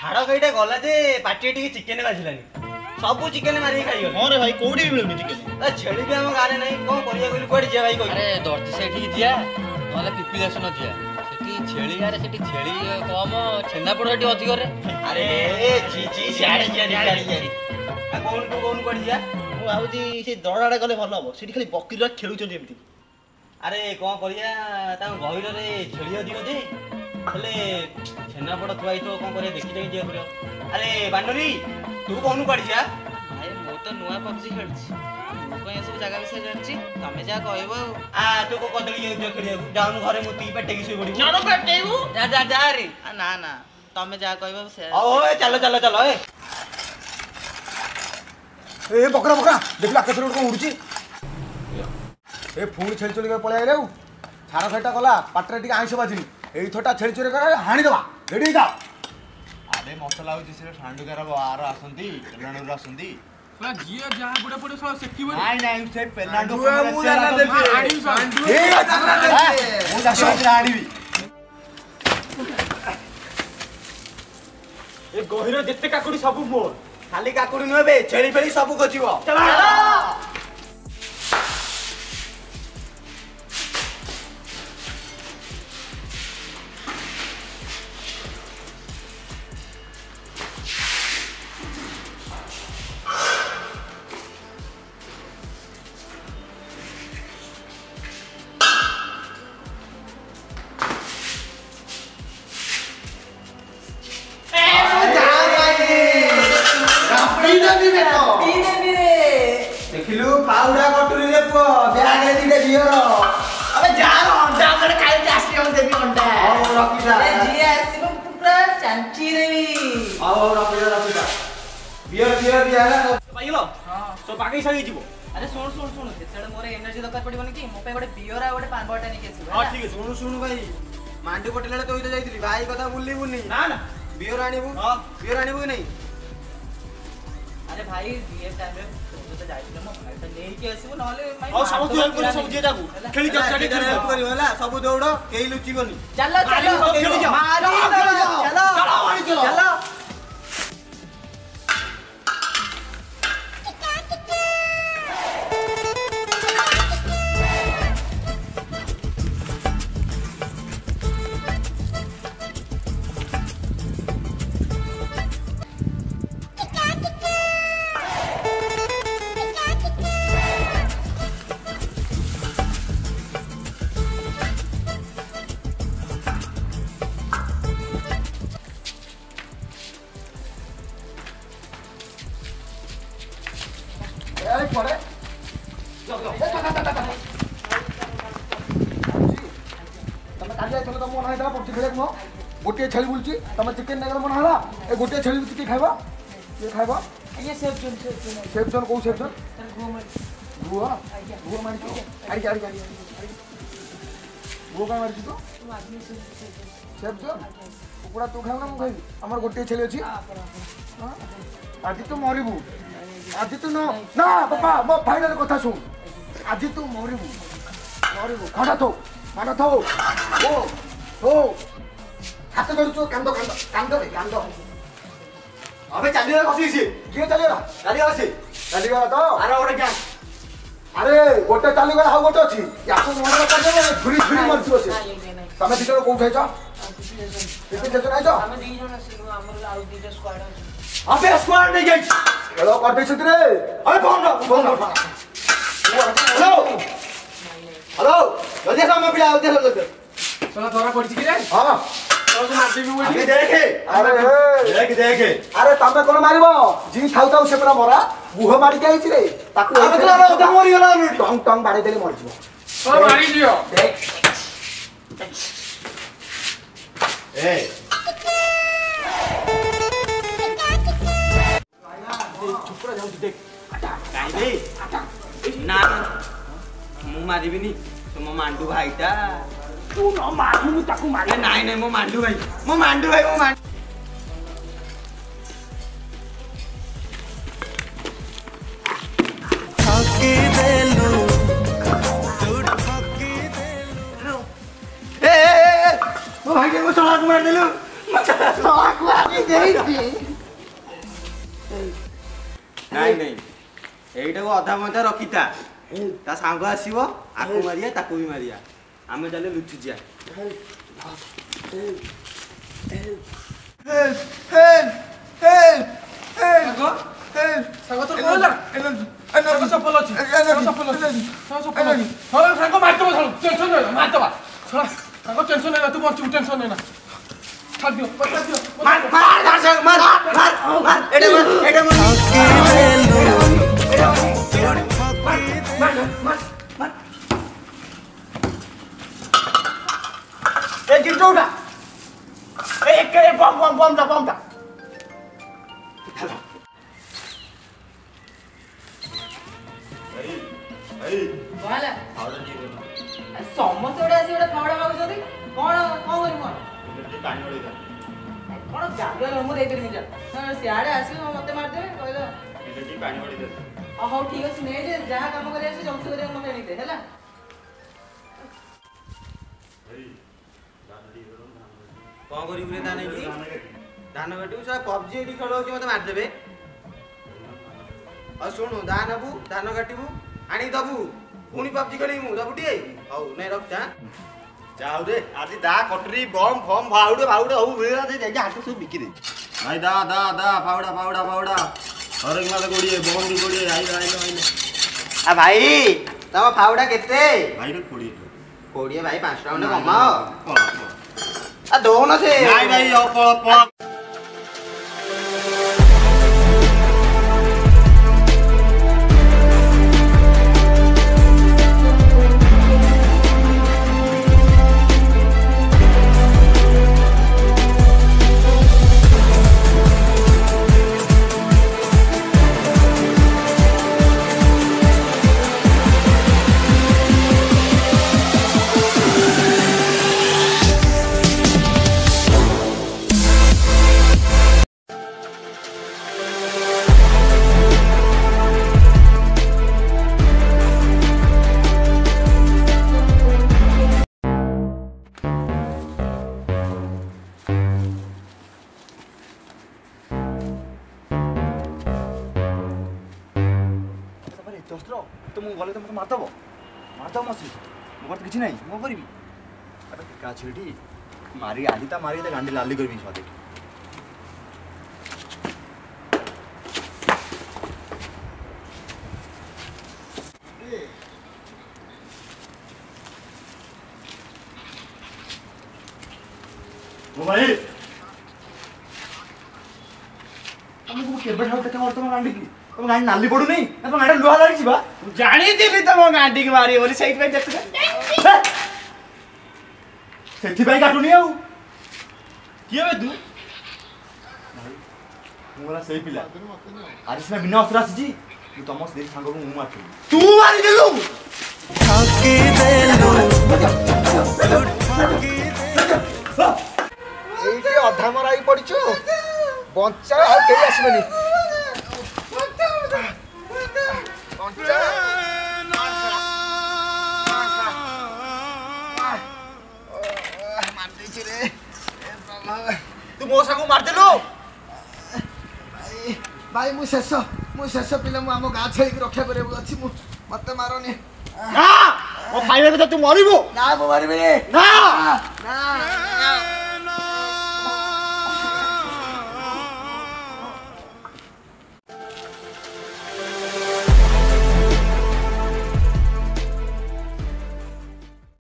ଛାଡ଼ କେଇଟା ଗଲା ଯେ ପାଟିରେ ଟିକେ ଚିକେନ ବାଜିଲାନି ସବୁ ଚିକେନ ମାରିକି ଖାଇଗଲେ। ହଁ ରେ ଭାଇ କୋଉଠି ବି ମିଳୁନି ଚିକେନ। ଛେଳି ବି ଆମ ଗାଁରେ ନାହିଁ କଣ କରିବା କହିଲୁ କୁଆଡେ ଯିବା ଭାଇ କହିଲୁ? ଆରେ ଦର୍ଜି ସେଇଠିକି ଯିବା ନହେଲେ ପିପିଲେସନ ଯିବା ସେଠି ଛେଳି ଗାଁରେ ସେଠି ଛେଳି କମ ଛେନାପୋଡ଼ ସେଠି ଅଧିକ ରେ। ଆରେ ସିଆଡେ କହୁନୁ ତୁ କହୁନୁ କୁଆଡେ ଯିବା? ମୁଁ ଭାବୁଛି ସେ ଦଳ ଆଡେ ଗଲେ ଭଲ ହବ ସେଠି ଖାଲି ବକିରା ଖେଳୁଛନ୍ତି ଏମିତି। ଆରେ କଣ କରିବା ତାଙ୍କ ଗହିରରେ ଛେଳି ଅଧିକ ଯେ ହେଲେ ଛେନାପୋଡ଼ ଥୁଆ ହେଇଥିବ କଣ କରିବା ଦେଖି ଚାହିଁ ଯିବାକୁ ପଡ଼ିବ। ଆରେ ବାଣ୍ଡରୀ ତୁ କହୁନୁ କୁଆଡେ ଯିବା? ଭାଇ ମୁଁ ତ ନୂଆ ପବଜି ଖେଳୁଛି ମୁଁ କଣ ଏସବୁ ଜାଗା ବିଷୟରେ ଜାଣିଛି ତମେ ଯାହା କହିବ ତୁ କୋଉ କଦଳୀ ଯାଉଛ ଖେଳିବାକୁ ଯାଉନୁ ଘରେ ମୁତିକି ପେଟେକି ଶୋଇ ପଡ଼ିବୁ। ଯା ରେ ନା ନା ତମେ ଯାହା କହିବ ସେ ଚାଲ ଏ ବକରା ଦେଖିଲୁ ଆକାଶରେ ଗୋଟେ କଣ ଉଡୁଛି ଏ ପୁଣି ଛେଳି ଚୋରି ପଳେଇ ଆଇଲେ ଆଉ ଛାଡ଼ ଖାଇଟା ଗଲା ପାଟିରେ ଟିକେ ଆଇଁଷ ବାଜିନି ଏଇ ଥଟା ଛେଳି ଚୋରି କରା ହାଣିଦେବା ରେଡ଼ି ହେଇଯାଅ। ଆରେ ମତେ ଲାଗୁଛି ସେ ସାଣ୍ଡୁକାର ବାର ଆସନ୍ତି ପେଲାଣ୍ଡରୁ ଆସନ୍ତି ଝିଅ ଯାହା ବୁଢା ପଡେ ସେଠି ନାଇଁ ସେ ପେଲାଣ୍ଡୁ ମୁଁ ଆଣିବି ଏ ଗହିର ଯେତେ କାକୁଡି ସବୁ ମୋର ଖାଲି କାକୁଡି ନୁହେଁ ବେ ଛେଳି ଫେଳି ସବୁ ଖୋଜିବ। ଦେଖିଲୁ ପାଉଡା କଟୁରୀ ରେ ପୁଅ ବ୍ୟାଗରେ ଦିଟେ ଝିଅର ଆବେ ଯାହାର ଅଣ୍ଡା ଉପରେ ଖାଇକି ଆସିବ ଦେବି ଅଣ୍ଡା ହଉ ରଖିଥା ଝିଅ ଆସିବ ପୁରା ଚାଞ୍ଚି ଦେବି ହଉ ରଖିଥା ବିୟର ଦିଆ ହେଲା ପାଇଗଲ ସବୁ ପାକେଇ ସାରି ଯିବ। ଆରେ ଶୁଣ ଯେତେବେଳେ ମୋର ଏନର୍ଜି ଦରକାର ପଡିବନି କି ମୋ ପାଇଁ ଗୋଟେ ବିୟର ଆଉ ଗୋଟେ ପାନ ବଟା ନେଇକି ଆସିବ। ହଁ ଠିକ ଅଛି ଶୁଣୁ ଭାଇ ମାଣ୍ଡୁ ପଟେଲ ବେଳେ ତୋ ସହିତ ଯାଇଥିଲି ଭାଇ କଥା ଭୁଲିବୁନି ନା ବିୟର ଆଣିବୁ କି ନାଇଁ? ଆରେ ଭାଇ ଏ ଟାଇମରେ ତ ଯାଇଥିଲେ ମୋ ଭାଇଟା ନେଇକି ଆସିବୁ ନହେଲେ ସବୁ ହେଲା ସବୁ ଦୌଡ଼ କେହି ଲୁଚିବନି। ଚାଲ गोटे छेली बुलची तुम चिकेन नहीं मन है ए गोटे छेली चिकेन खाइबा ये खाइबा आज्ञा सेफजन को सेफजन गुआ मारी गुआ का मारी तो सेफजन कुकुड़ा तू खाऊ ना मु खाइबी हमर गोटे छेली अछि आज तू मरिबू आज तू ना पापा मो फाइनल कथा सुन आज तू मरिबू खड़ा थो ओ हाथ धरु कांद अबे चलिए बसी किए चलिएगा चलिएगा तो अरे गोटे क्या अरे गोटे चलीगला हाउ गोटे अच्छी या मन झुरी मरछ से तमे दिजन को उठाइछ केते जन आइछ हम दी जन सिनु हमर आउ दीटा स्क्वाड अछि अबे स्क्वाड नहीं जाइछ हेलो कर दे छतरे अरे फोन हेलो जल्दी काम पे आओ चलो चला धरा पड़छि कि रे हां अरे देखे अरे तमे कोन मारिबो जी थाउ से पूरा मरा बुह मारी के आइछि रे ताकू मरी गला टंग बाड़ी देले मर जिवो तो मारी दियो देख ए छुपरा जाऊ देख काई बे ना मु मारिबिनी तुम मांडू भाईटा तू न मारू मु ताकू मारे नहीं मो मांडू भाई ठकी देलू तू ठकी देलू ए मो भाई को सलाह मार देलू ନାଇଁ ନାଇଁ ଏଇଟାକୁ ଅଧା ମଧା ରଖିଥା ତା ସାଙ୍ଗ ଆସିବ ଆକୁ ମାରିଆ ତାକୁ ବି ମାରିଆ ଆମେ ଚାଲେ ଲୁଚିଯିଆ ସାଙ୍ଗ ତୋର କଣ ହେଲା ସାଙ୍ଗ ଚପଲ ଅଛି ଚପଲ ଅଛି ସାଙ୍ଗ ମାରିଦବ ଟେନସନ ନେନା ମାରିଦବା ସାଙ୍ଗ ଟେନସନ ନେନା ତୁ ବଞ୍ଚିବୁ ଟେନସନ ନେନା ଛାଡି ଦିଅ ଛାଡି ଦିଅ ସମସ୍ତେ ଗୋଟେ ଆସି ଗୋଟେ ଫାଉଡା ମାଗୁଛନ୍ତି କଣ କରିବୁ କଣ ଗାଡୁଆ ମୁଁ ଦେଇପାରିବି ଯା ସିଆଡେ ଆସିବ ମତେ ମାରିଦେବେ କହିଲା ହଉ ଠିକ ଅଛି ନେ ଯେ ଯାହା କାମ କରିବା ଅଛି ଜମସି କରିବାକୁ ମତେ ଆଣିଦେ ହେଲା କଣ କରିବୁ ରେ ଧାନ ନେଇକି ଧାନ କାଟିବୁ ସେ ପବଜି ଏଠି ଖେଳ ହଉଛି ମତେ ମାରିଦେବେ ଆଉ ଶୁଣୁ ଧାନ ନେବୁ ଧାନ କାଟିବୁ ଆଣିକି ଦବୁ ପୁଣି ପବଜି ଖେଳିବୁ ଦବୁ ଟିକେ ହଉ ନାଇଁ ରଖ ଯାଉ ରେ ଆଜି ଦା କଟରୀ ବମ୍ ଫମ୍ ଫାଉଡା ସବୁ ମିଳିଲା ଯେ ଯାଇକି ହାଟ ସବୁ ବିକି ଦେ ଭାଇ ଦା ଫାଉଡା ହରକି ମାଲ ଗୋଡିଏ ବମ୍ ବି ଗୋଡିଏ ଆଇଲେ ଆ ଭାଇ ତମ ଫାଉଡା କେତେ ଭାଇ 20 ଭାଇ 5 ଟଙ୍କା ଖଣ୍ଡେ କମାଅ ଆ ଦଉନ ସେ ନାଇଁ ଭାଇ ଅଳ୍ପ तो मुझे गले तो मत मारदब मसी मोर तो किसी ना मो करी अरे टिका छेटी मारी आली ता मारी गांडी लाली कर स्वादे भाई तुमको केबे ठाउ देखा तुम गांडी की तुम गांडी नाली पड़ू नहीं तुम गांडी लुहा लागी छिबा जानी दिली तुम गांडी की मारी बोली सही पे देखते सेठी भाई काटुनी आउ किए बे तू मोला सही पिला आज सिना बिना अस्त्र आसी तू तम से सांग को मु मारती तू मारी देलु फाकी देलु एइटी अधा मराई पड़िचो बंचा आ के आसीबनी बंचा तू मो सागु मार देलु भाई मु शेष पिला मु आम गाँ छेली रक्षा करे अछि मु मत मारनी ना ओ फाइवे तो तू मरिबो ना मु मारबे ना ना